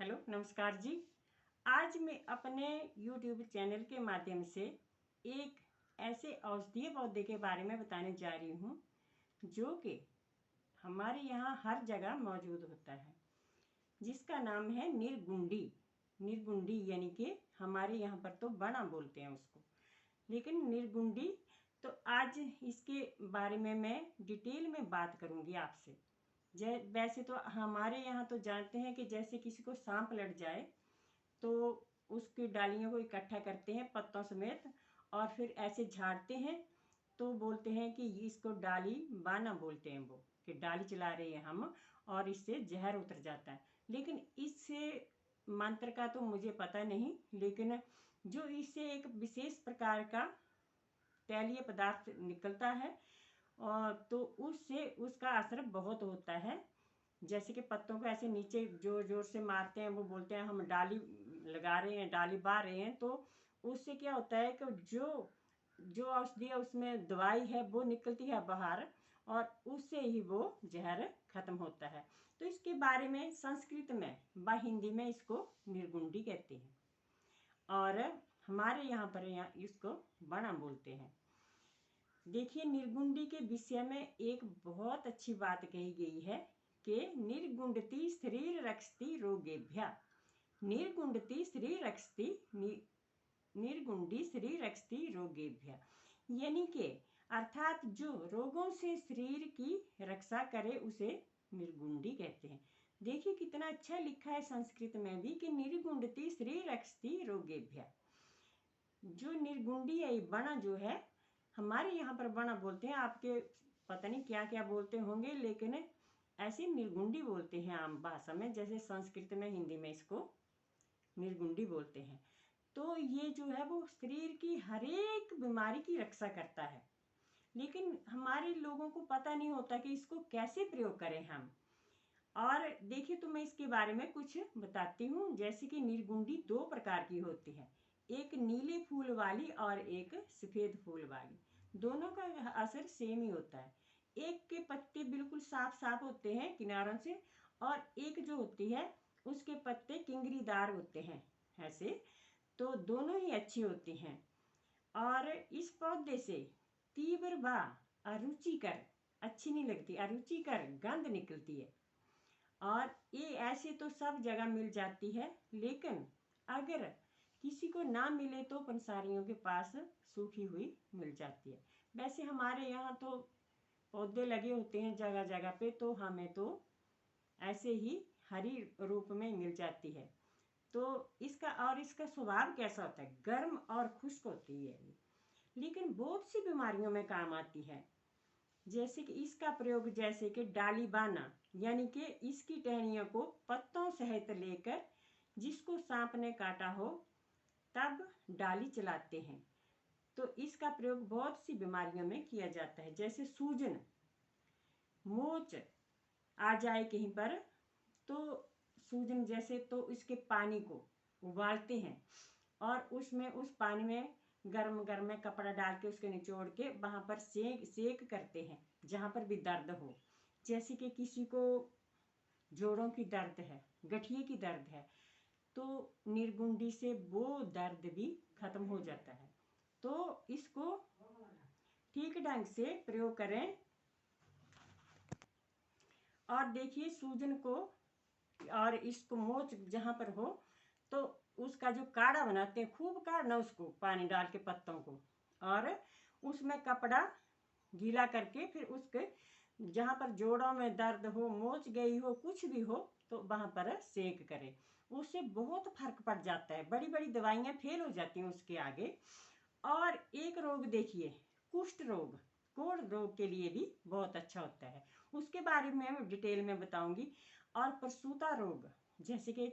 Hello नमस्कार जी। आज मैं अपने YouTube चैनल के माध्यम से एक ऐसे औषधीय पौधे के बारे में बताने जा रही हूँ जो कि हमारे यहाँ हर जगह मौजूद होता है, जिसका नाम है निर्गुंडी। निर्गुंडी यानी कि हमारे यहाँ पर तो बना बोलते हैं उसको, लेकिन निर्गुंडी। तो आज इसके बारे में मैं डिटेल में बात करूँगी आपसे। वैसे तो हमारे यहाँ तो जानते हैं कि जैसे किसी को सांप लड़ जाए तो उसकी डालियों को इकट्ठा करते हैं पत्तों समेत और फिर ऐसे झाड़ते हैं, तो बोलते हैं कि इसको डाली बाना बोलते हैं, वो कि डाली चला रहे हैं हम और इससे जहर उतर जाता है। लेकिन इससे मंत्र का तो मुझे पता नहीं, लेकिन जो इससे एक विशेष प्रकार का तैलीय पदार्थ निकलता है और तो उससे उसका असर बहुत होता है। जैसे कि पत्तों को ऐसे नीचे जोर जोर से मारते हैं, वो बोलते हैं हम डाली लगा रहे हैं, डाली बा रहे हैं, तो उससे क्या होता है कि जो जो औषधि है उसमें दवाई है वो निकलती है बाहर और उससे ही वो जहर खत्म होता है। तो इसके बारे में संस्कृत में व हिंदी में इसको निर्गुंडी कहते हैं और हमारे यहाँ पर इसको बना बोलते हैं। देखिए, निर्गुंडी के विषय में एक बहुत अच्छी बात कही गई है कि निर्गुंडति शरीर रक्षति रोगेभ्य। निर्गुंडति शरीर रक्षति निर्गुंडी शरीर रक्षति रोगेभ्य, यानी कि अर्थात जो रोगों से शरीर की रक्षा करे उसे निर्गुंडी कहते हैं। देखिए कितना अच्छा लिखा है संस्कृत में भी कि निर्गुंडति शरीर रक्षति रोगेभ्य। जो निर्गुंडी है, बना जो है, हमारे यहाँ पर बना बोलते हैं, आपके पता नहीं क्या क्या बोलते होंगे, लेकिन ऐसे निर्गुंडी बोलते हैं आम भाषा में, जैसे संस्कृत में हिंदी में इसको निर्गुंडी बोलते हैं। तो ये जो है वो शरीर की हर एक बीमारी की रक्षा करता है, लेकिन हमारे लोगों को पता नहीं होता कि इसको कैसे प्रयोग करें हम। और देखिए, तो मैं इसके बारे में कुछ बताती हूँ। जैसे कि निर्गुंडी दो प्रकार की होती है, एक नीले फूल वाली और एक सफ़ेद फूल वाली। दोनों का असर सेम ही होता है। एक के पत्ते बिल्कुल साफ साफ होते हैं किनारों से, और एक जो होती है उसके पत्ते किंगरीदार होते हैं ऐसे। तो दोनों ही अच्छी होती हैं और इस पौधे से तीव्र व अरुचिकर, अच्छी नहीं लगती, अरुचिकर गंध निकलती है और ये ऐसे तो सब जगह मिल जाती है, लेकिन अगर किसी को ना मिले तो पंसारियों के पास सूखी हुई मिल जाती है। वैसे हमारे यहाँ तो पौधे लगे होते हैं जगह जगह पे, तो हमें तो ऐसे ही हरी रूप में मिल जाती है। तो इसका स्वभाव कैसा होता है, गर्म और खुश्क होती है, लेकिन बहुत सी बीमारियों में काम आती है। जैसे कि इसका प्रयोग जैसे कि डाली बाना, यानी कि इसकी टहनियों को पत्तों सहित लेकर जिसको सांप ने काटा हो तब डाली चलाते हैं। तो इसका प्रयोग बहुत सी बीमारियों में किया जाता है, जैसे सूजन, मोच आ जाए कहीं पर, तो सूजन जैसे, तो इसके पानी को उबालते हैं और उसमें उस पानी में गर्म गर्म में कपड़ा डाल के उसके निचोड़ के वहाँ पर सेक करते हैं जहाँ पर भी दर्द हो। जैसे कि किसी को जोड़ों की दर्द है, गठिए की दर्द है, तो निर्गुंडी से वो दर्द भी खत्म हो जाता है। तो इसको ठीक ढंग से प्रयोग करें। और देखिए, सूजन को और इसको मोच जहाँ पर हो तो उसका जो काढ़ा बनाते हैं, खूब काढ़ना उसको पानी डाल के पत्तों को, और उसमें कपड़ा गीला करके फिर उसके जहाँ पर जोड़ों में दर्द हो, मोच गई हो, कुछ भी हो, तो वहाँ पर सेक करें। उससे बहुत फर्क पड़ जाता है, बड़ी बड़ी दवाइयाँ फेल हो जाती हैं उसके आगे। और एक रोग देखिए, कुष्ठ रोग, कोढ़ रोग के लिए भी बहुत अच्छा होता है, उसके बारे में मैं डिटेल में बताऊंगी। और प्रसूता रोग, जैसे कि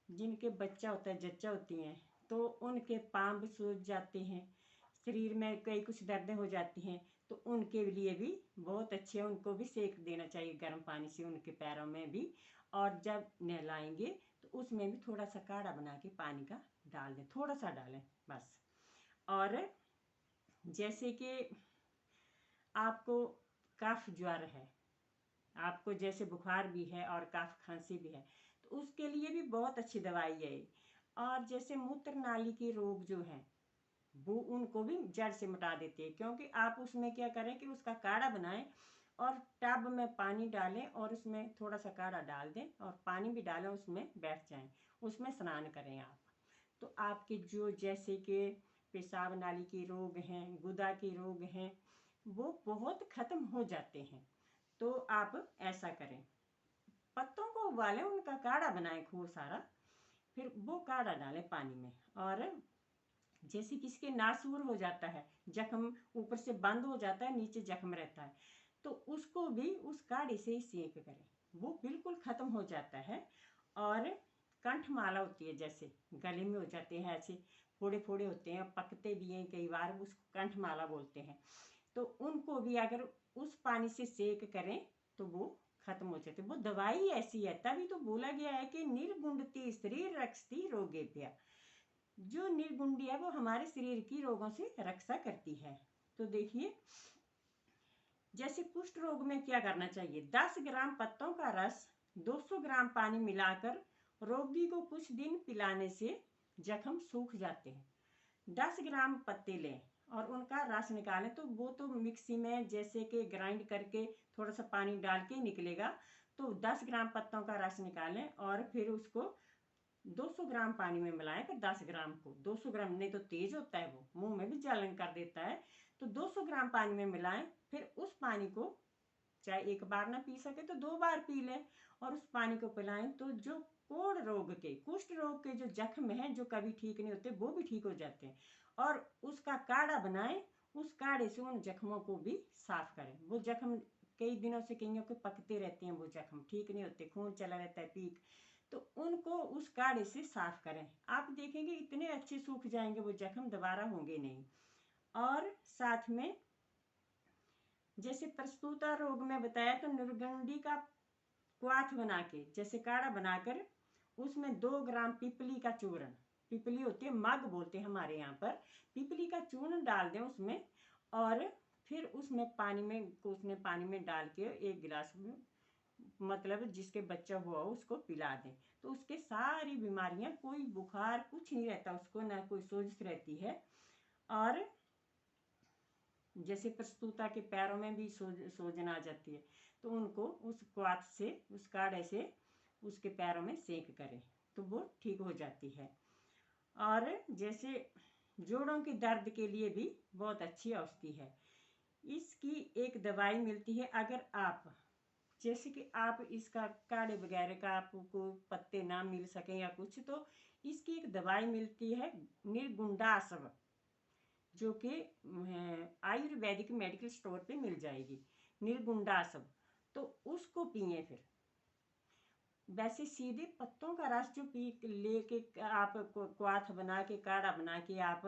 जिनके बच्चा होता है, जच्चा होती हैं, तो उनके पाँव सूज जाते हैं, शरीर में कई कुछ दर्दें हो जाती हैं, तो उनके लिए भी बहुत अच्छे है, उनको भी सेक देना चाहिए गर्म पानी से उनके पैरों में भी। और जब नहलाएंगे तो उसमें भी थोड़ा सा काढ़ा बना के पानी का डाल दें, थोड़ा सा डालें बस। और जैसे कि आपको कफ ज्वर है, आपको जैसे बुखार भी है और कफ खांसी भी है, तो उसके लिए ये भी बहुत अच्छी दवाई है। और जैसे मूत्र नाली के रोग जो हैं वो उनको भी जड़ से मिटा देती है, क्योंकि आप उसमें क्या करें कि उसका काढ़ा बनाएं और टब में पानी डालें और उसमें थोड़ा सा काढ़ा डाल दें और पानी भी डालें, उसमें बैठ जाएं, उसमें स्नान करें आप। तो आपके जो जैसे कि पेशाब नाली के रोग हैं, गुदा के रोग हैं, वो बहुत खत्म हो जाते हैं। तो आप ऐसा करें, पत्तों को उबालें, उनका काढ़ा बनाएं खूब सारा, फिर वो काढ़ा डालें पानी में। और जैसे किसी के नासूर हो जाता है, जख्म ऊपर से बंद हो जाता है, नीचे जख्म रहता है, तो उसको भी उस काढ़े से ही सेक करें, वो बिल्कुल खत्म हो जाता है। और कंठमाला होती है, जैसे गले में हो जाते हैं ऐसे फोड़े फोड़े होते हैं, पकते भी हैं कई बार, उसको कंठमाला बोलते हैं, तो उनको भी अगर उस पानी से सेक करें तो वो खत्म हो जाते। वो दवाई ऐसी है, तभी तो बोला गया है कि निर्गुंडती शरीर रक्षती रोगेभ्यः। जो निर्गुंडी है वो हमारे शरीर की रोगों से रक्षा करती है। तो देखिए, जैसे कुष्ठ रोग में क्या करना चाहिए, 10 ग्राम पत्तों का रस 200 ग्राम पानी मिलाकर रोगी को कुछ दिन पिलाने से जख्म सूख जाते हैं। 10 ग्राम पत्ते लें और उनका रस निकालें, तो वो तो मिक्सी में जैसे कि ग्राइंड करके थोड़ा सा पानी डाल के निकलेगा। तो 10 ग्राम पत्तों का रस निकालें और फिर उसको 200 ग्राम पानी में मिलाएं। फिर 10 ग्राम को 200 ग्राम, नहीं तो तेज होता है वो, मुंह में भी जलन कर देता है, तो 200 ग्राम पानी में मिलाएं। फिर उस पानी को चाहे एक बार ना पी सके तो 2 बार पी लें और उस पानी को पिलाएं। तो जो कोढ़ रोग के, कुष्ठ रोग के जो जख्म हैं जो कभी ठीक नहीं होते, वो भी ठीक हो जाते हैं। और उसका काढ़ा बनाएं, उस काढ़े से उन जख्मों को भी साफ करें। वो जख्म कई दिनों से कईयों के पकते रहते हैं, वो जख्म ठीक नहीं होते, खून चला रहता है, पीक, तो उनको उस काढ़े से साफ करें। आप देखेंगे इतने अच्छे सूख जाएंगे वो जख्म, दोबारा होंगे नहीं। और साथ में जैसे प्रस्तुता रोग में बताया, तो निर्गुंडी का क्वाथ बना के, जैसे काढ़ा बनाकर उसमें 2 ग्राम पिपली का चूर्ण, पिपली होती है, मग बोलते हैं हमारे यहाँ पर, पिपली का चूर्ण डाल दें उसमें। और फिर उसमें पानी में डाल के 1 गिलास में, मतलब जिसके बच्चा हुआ हो उसको पिला दें, तो उसके सारी बीमारियां, कोई बुखार कुछ नहीं रहता उसको, ना कोई सोजिश रहती है। और जैसे प्रस्तुता के पैरों में भी सूजन आ जाती है, तो उनको उस क्वाथ से, उस काढ़े से उसके पैरों में सेक करें तो वो ठीक हो जाती है। और जैसे जोड़ों के दर्द के लिए भी बहुत अच्छी औषधि है। इसकी एक दवाई मिलती है, अगर आप जैसे कि आप इसका काढ़े वगैरह का आपको पत्ते ना मिल सके या कुछ, तो इसकी एक दवाई मिलती है निर्गुंडासव, जो कि आयुर्वेदिक मेडिकल स्टोर पे मिल जाएगी, निर्गुंडासव, तो उसको पिए। फिर वैसे सीधे पत्तों का रस जो पी लेके आप क्वाथ बना के, काढ़ा बना के आप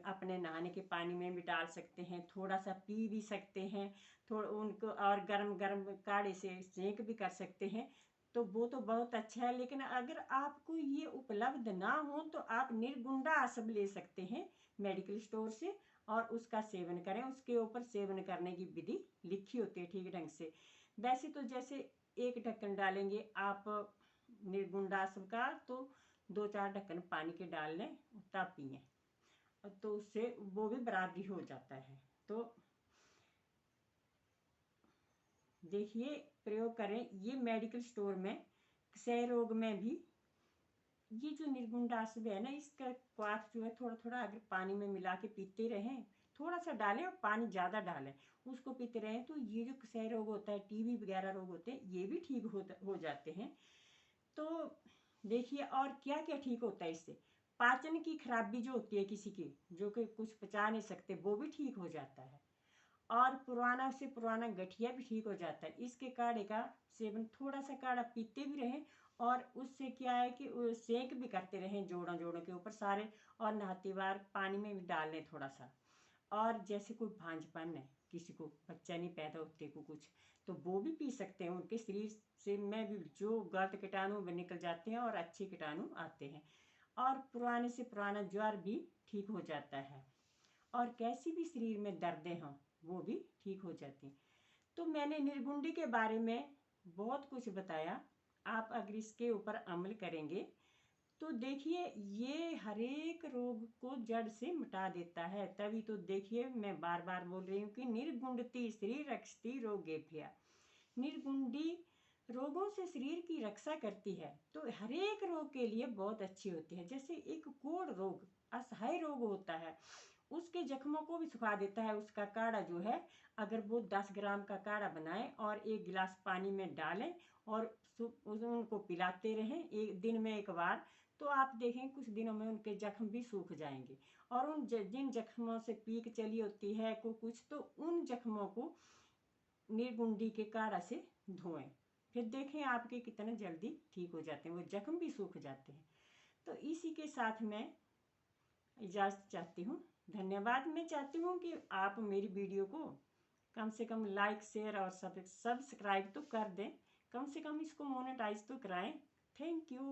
अपने नहाने के पानी में भी डाल सकते हैं, थोड़ा सा पी भी सकते हैं, थोड़ा उनको और गरम गरम काढ़े से सेंक भी कर सकते हैं, तो वो तो बहुत अच्छा है। लेकिन अगर आपको ये उपलब्ध ना हो तो आप निर्गुंडा आसव ले सकते हैं मेडिकल स्टोर से और उसका सेवन करें। उसके ऊपर सेवन करने की विधि लिखी होती है ठीक ढंग से। वैसे तो जैसे 1 ढक्कन डालेंगे आप निर्गुंडासव का, तो 2-4 ढक्कन पानी के डाल लें तब पिए, तो उससे वो भी बराबरी हो जाता है। तो देखिए, प्रयोग करें। ये मेडिकल स्टोर में क्षय रोग में भी ये जो निर्गुंडासव है ना, इसका क्वाथ जो है थोड़ा थोड़ा अगर पानी में मिला के पीते रहें, थोड़ा सा डालें और पानी ज़्यादा डालें, उसको पीते रहें, तो ये जो क्षय रोग होता है, टीबी वगैरह रोग होते हैं, ये भी ठीक हो जाते हैं। तो देखिए, और क्या क्या ठीक होता है इससे, पाचन की खराबी जो होती है किसी की, जो कि कुछ पचा नहीं सकते, वो भी ठीक हो जाता है। और पुराना से पुराना गठिया भी ठीक हो जाता है। इसके काढ़े का सेवन, थोड़ा सा काढ़ा पीते भी रहें और उससे क्या है कि सेंक भी करते रहें जोड़ों जोड़ों के ऊपर सारे, और नहाते बार पानी में भी डाल लें थोड़ा सा। और जैसे कोई भांजपन है, किसी को बच्चा नहीं पैदा होते को कुछ, तो वो भी पी सकते हैं, उनके शरीर से में भी जो गलत कीटाणु निकल जाते हैं और अच्छे कीटाणु आते हैं। और पुराने से पुराना ज्वर भी ठीक हो जाता है। और कैसी भी शरीर में दर्दें हों वो भी ठीक हो जाती हैं। तो मैंने निर्गुंडी के बारे में बहुत कुछ बताया। आप अगर इसके ऊपर अमल करेंगे तो देखिए ये हर एक रोग को जड़ से मिटा देता है। तभी तो देखिए मैं बार बार बोल रही हूँ कि निर्गुंडति शरीर रक्षति रोगेभ्यः। निर्गुंडी रोगों से शरीर की रक्षा करती है, तो हर एक रोग के लिए बहुत अच्छी होती है। जैसे एक कोढ़ रोग असह्य रोग होता है, उसके जख्मों को भी सुखा देता है। उसका काढ़ा जो है, अगर वो 10 ग्राम का काढ़ा बनाएं और 1 गिलास पानी में डालें और उनको पिलाते रहें एक दिन में 1 बार, तो आप देखें कुछ दिनों में उनके जख्म भी सूख जाएंगे। और उन जिन जख्मों से पीक चली होती है को कुछ, तो उन जख्मों को निर्गुंडी के काढ़ा से धोएं, फिर देखें आपके कितने जल्दी ठीक हो जाते हैं, वो जख्म भी सूख जाते हैं। तो इसी के साथ मैं इजाज़त चाहती हूँ। धन्यवाद। मैं चाहती हूँ कि आप मेरी वीडियो को कम से कम लाइक शेयर और सब्सक्राइब तो कर दें, कम से कम इसको मोनेटाइज तो कराएं। Thank you.